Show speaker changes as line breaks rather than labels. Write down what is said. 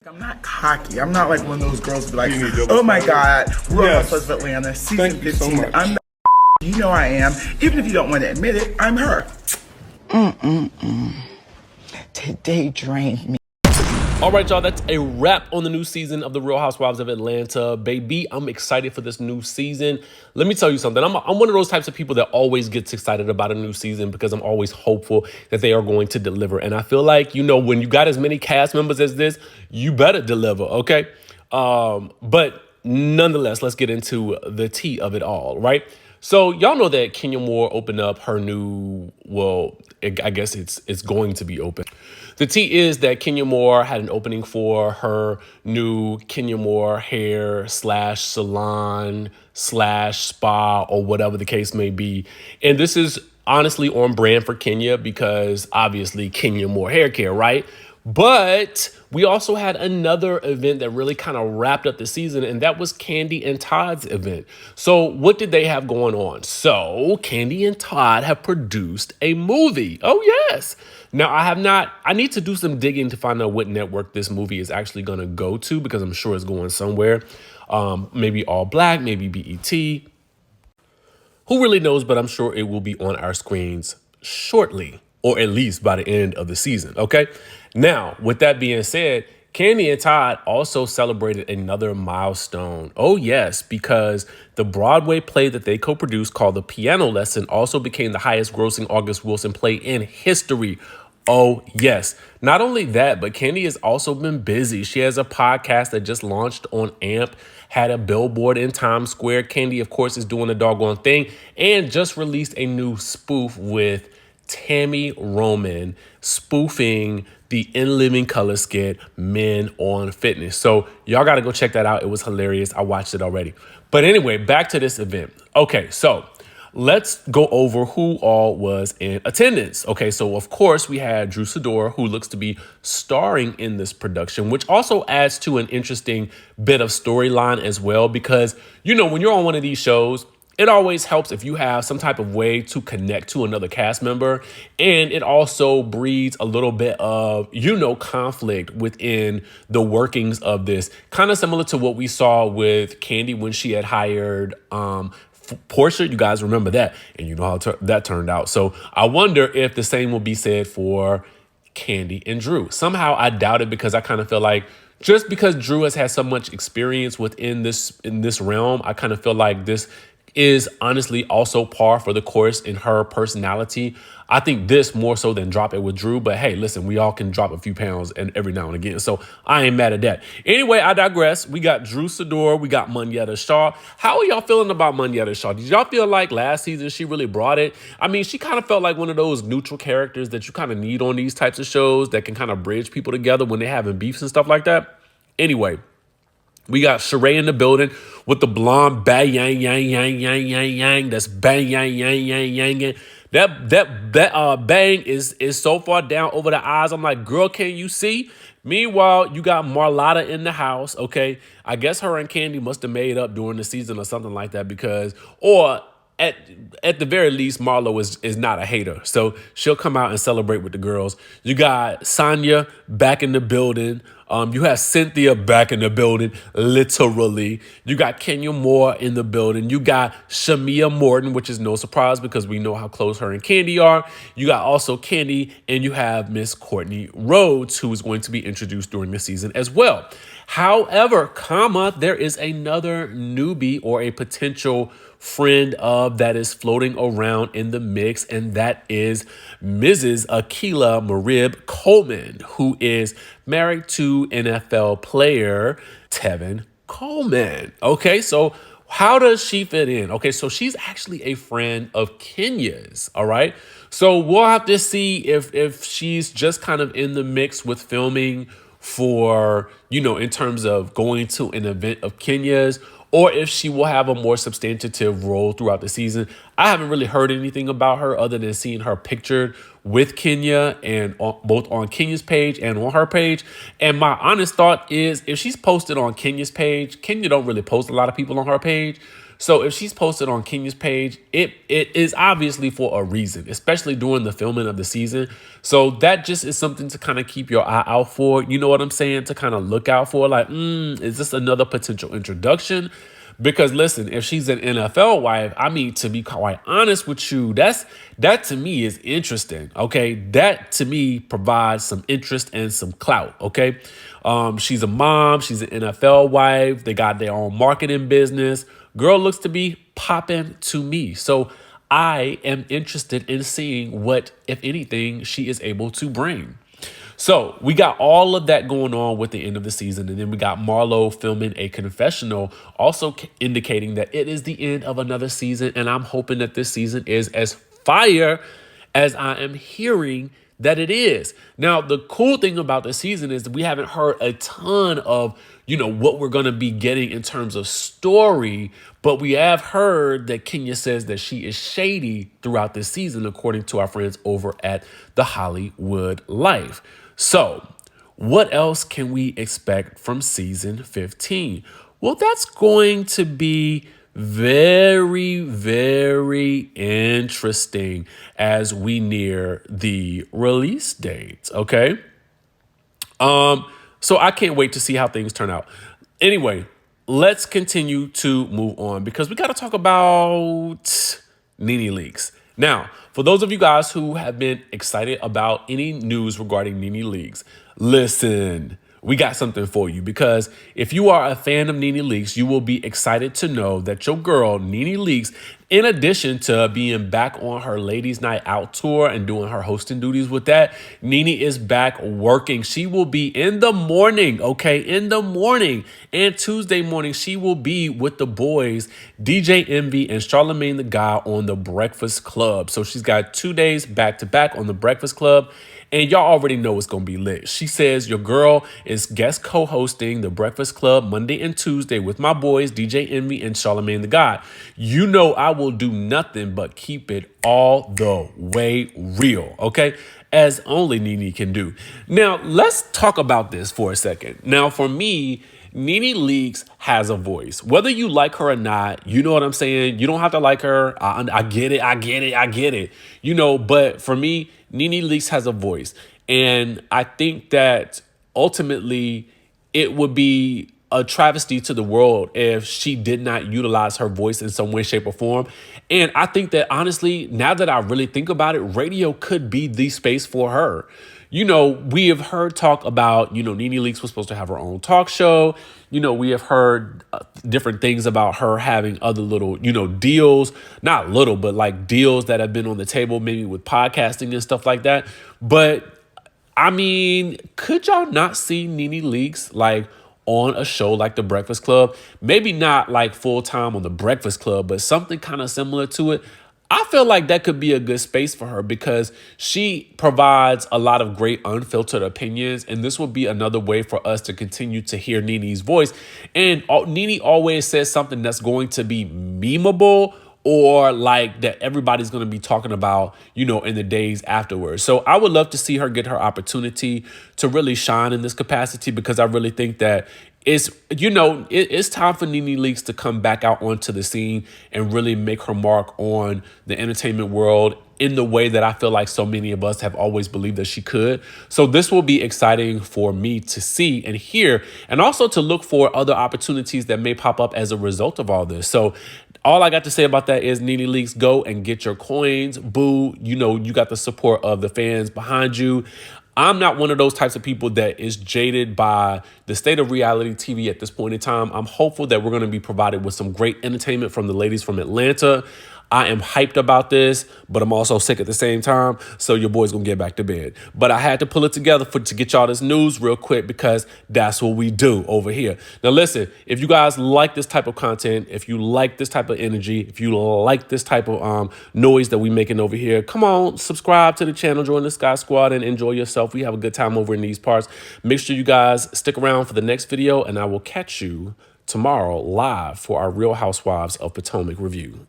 I'm not cocky. I'm not like one of those girls who be like,
You need double
oh my God,
standards.
Real
Yes.
Housewives of Atlanta, season
Thank you
15.
so much.
I'm the you know I am. Even if you don't want to admit it, I'm her.
Today drained me.
All right, y'all, that's a wrap on the new season of The Real Housewives of Atlanta. Baby, I'm excited for this new season. Let me tell you something. I'm one of those types of people that always gets excited about a new season because I'm always hopeful that they are going to deliver. And I feel like, when you got as many cast members as this, you better deliver, okay? But nonetheless, let's get into the tea of it all, right? So y'all know that Kenya Moore opened up her new, I guess it's going to be open. The tea is that Kenya Moore had an opening for her new Kenya Moore hair / salon / spa or whatever the case may be. And this is honestly on brand for Kenya because obviously Kenya Moore hair care, right? But we also had another event that really kind of wrapped up the season, and that was Kandi and Todd's event. So what did they have going on? So Kandi and Todd have produced a movie. Oh, yes. Now, I need to do some digging to find out what network this movie is actually going to go to because I'm sure it's going somewhere. Maybe All Black, maybe BET. Who really knows, but I'm sure it will be on our screens shortly, or at least by the end of the season, okay? Now, with that being said, Kandi and Todd also celebrated another milestone. Oh, yes, because the Broadway play that they co-produced called The Piano Lesson also became the highest grossing August Wilson play in history. Oh, yes. Not only that, but Kandi has also been busy. She has a podcast that just launched on AMP, had a billboard in Times Square. Kandi, of course, is doing the doggone thing and just released a new spoof with Tammy Roman spoofing the In Living Color skit Men on Fitness. So y'all got to go check that out. It was hilarious. I watched it already. But anyway, back to this event. Okay, so let's go over who all was in attendance. Okay, so of course we had Drew Sidora, who looks to be starring in this production, which also adds to an interesting bit of storyline as well. Because, when you're on one of these shows, it always helps if you have some type of way to connect to another cast member. And it also breeds a little bit of, conflict within the workings of this. Kind of similar to what we saw with Kandi when she had hired Portia. You guys remember that. And you know how that turned out. So I wonder if the same will be said for Kandi and Drew. Somehow I doubt it because I kind of feel like just because Drew has had so much experience in this realm, I kind of feel like this is honestly also par for the course in her personality. I think this more so than drop it with Drew, but hey, listen, we all can drop a few pounds and every now and again. So I ain't mad at that. Anyway, I digress. We got Drew Sidora. We got Monyetta Shaw. How are y'all feeling about Monyetta Shaw? Did y'all feel like last season she really brought it? I mean, she kind of felt like one of those neutral characters that you kind of need on these types of shows that can kind of bridge people together when they're having beefs and stuff like that. Anyway, we got Sheree in the building with the blonde bang yang yang yang yang yang yang. That's bang yang yang yang yang yang. That bang is so far down over the eyes. I'm like, girl, can you see? Meanwhile, you got Marlotta in the house. Okay, I guess her and Kandi must have made up during the season or something like that at the very least, Marlo is not a hater. So she'll come out and celebrate with the girls. You got Sonya back in the building. You have Cynthia back in the building, literally. You got Kenya Moore in the building. You got Shamia Morton, which is no surprise because we know how close her and Kandi are. You got also Kandi, and you have Miss Courtney Rhodes, who is going to be introduced during the season as well. However, there is another newbie or a potential friend of that is floating around in the mix, and that is Mrs. Akila Marib Coleman, who is married to NFL player Tevin Coleman. Okay, so how does she fit in? Okay, so she's actually a friend of Kenya's, all right? So we'll have to see if she's just kind of in the mix with filming for, in terms of going to an event of Kenya's, or if she will have a more substantive role throughout the season. I haven't really heard anything about her other than seeing her pictured with Kenya and both on Kenya's page and on her page. And my honest thought is if she's posted on Kenya's page, Kenya don't really post a lot of people on her page. So if she's posted on Kenya's page, it is obviously for a reason, especially during the filming of the season. So that just is something to kind of keep your eye out for. You know what I'm saying? To kind of look out for, like, is this another potential introduction? Because listen, if she's an NFL wife, I mean, to be quite honest with you, that to me is interesting. Okay, that to me provides some interest and some clout. Okay, she's a mom, she's an NFL wife. They got their own marketing business. Girl looks to be popping to me. So I am interested in seeing what, if anything, she is able to bring. So we got all of that going on with the end of the season. And then we got Marlo filming a confessional, also indicating that it is the end of another season. And I'm hoping that this season is as fire as I am hearing that it is. Now, the cool thing about the season is that we haven't heard a ton of, what we're going to be getting in terms of story, but we have heard that Kenya says that she is shady throughout this season, according to our friends over at The Hollywood Life. So what else can we expect from season 15? Well, that's going to be very, very interesting as we near the release dates. Okay. So I can't wait to see how things turn out. Anyway, let's continue to move on because we got to talk about Nene leaks. Now, for those of you guys who have been excited about any news regarding Nene leaks, listen, we got something for you, because if you are a fan of Nene Leakes, you will be excited to know that your girl, Nene Leakes, in addition to being back on her Ladies Night Out tour and doing her hosting duties with that, Nene is back working. She will be in the morning, okay? In the morning. And Tuesday morning, she will be with the boys, DJ Envy and Charlamagne the God, on The Breakfast Club. So she's got 2 days back to back on The Breakfast Club. And y'all already know it's going to be lit. She says, your girl is guest co-hosting The Breakfast Club Monday and Tuesday with my boys, DJ Envy and Charlamagne the God. You know I will do nothing but keep it all the way real, okay? As only Nene can do. Now, let's talk about this for a second. Now, for me, Nene Leakes has a voice. Whether you like her or not, you know what I'm saying? You don't have to like her. I get it. But for me, Nene Leakes has a voice. And I think that ultimately it would be a travesty to the world if she did not utilize her voice in some way, shape, or form. And I think that honestly, now that I really think about it, radio could be the space for her. We have heard talk about, Nene Leakes was supposed to have her own talk show. We have heard different things about her having other little, deals, not little, but like deals that have been on the table, maybe with podcasting and stuff like that. But I mean, could y'all not see Nene Leakes like on a show like The Breakfast Club? Maybe not like full time on The Breakfast Club, but something kind of similar to it. I feel like that could be a good space for her because she provides a lot of great unfiltered opinions. And this will be another way for us to continue to hear Nene's voice. And Nene always says something that's going to be memeable, or like that everybody's going to be talking about, in the days afterwards. So I would love to see her get her opportunity to really shine in this capacity, because I really think that it's time for Nene Leakes to come back out onto the scene and really make her mark on the entertainment world in the way that I feel like so many of us have always believed that she could. So this will be exciting for me to see and hear, and also to look for other opportunities that may pop up as a result of all this. So all I got to say about that is, Nene Leakes, go and get your coins. Boo, you got the support of the fans behind you. I'm not one of those types of people that is jaded by the state of reality TV at this point in time. I'm hopeful that we're going to be provided with some great entertainment from the ladies from Atlanta. I am hyped about this, but I'm also sick at the same time. So your boy's going to get back to bed. But I had to pull it together to get y'all this news real quick, because that's what we do over here. Now, listen, if you guys like this type of content, if you like this type of energy, if you like this type of noise that we making over here, come on, subscribe to the channel, join the Skye Squad, and enjoy yourself. We have a good time over in these parts. Make sure you guys stick around for the next video, and I will catch you tomorrow live for our Real Housewives of Potomac review.